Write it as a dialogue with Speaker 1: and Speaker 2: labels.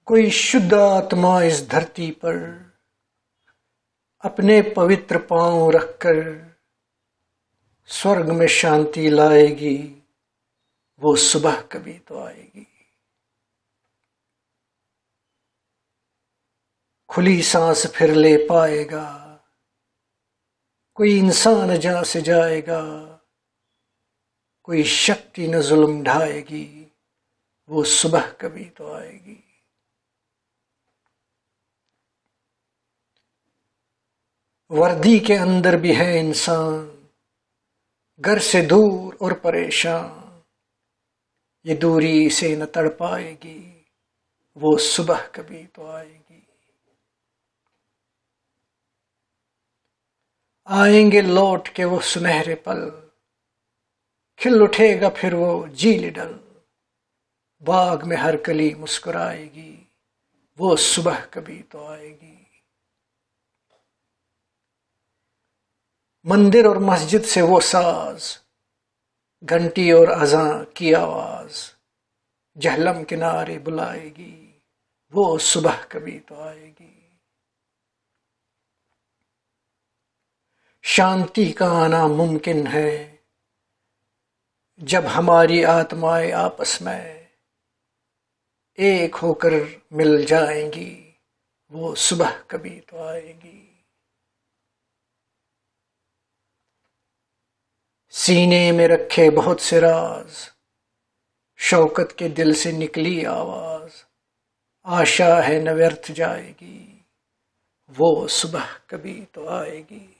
Speaker 1: कोई शुद्ध आत्मा इस धरती पर अपने पवित्र पांव रखकर स्वर्ग में शांति लाएगी, वो सुबह कभी तो आएगी। खुली सांस फिर ले पाएगा, कोई इंसान जहां से जाएगा, कोई शक्ति न जुल्म ढाएगी, वो सुबह कभी तो आएगी। वर्दी के अंदर भी है इंसान, घर से दूर और परेशान, ये दूरी इसे न तड़ पाएगी, वो सुबह कभी तो आएगी। आएंगे लौट के वो सुनहरे पल, खिल उठेगा फिर वो जीली डल, बाग में हर कली मुस्कुराएगी, वो सुबह कभी तो आएगी। मंदिर और मस्जिद से वो साज, घंटी और अज़ान की आवाज, जहलम किनारे बुलाएगी, वो सुबह कभी तो आएगी। शांति का आना मुमकिन है जब हमारी आत्माएं आपस में एक होकर मिल जाएंगी, वो सुबह कभी तो आएगी। सीने में रखे बहुत से राज, शौकत के दिल से निकली आवाज, आशा है न व्यर्थ जाएगी, वो सुबह कभी तो आएगी।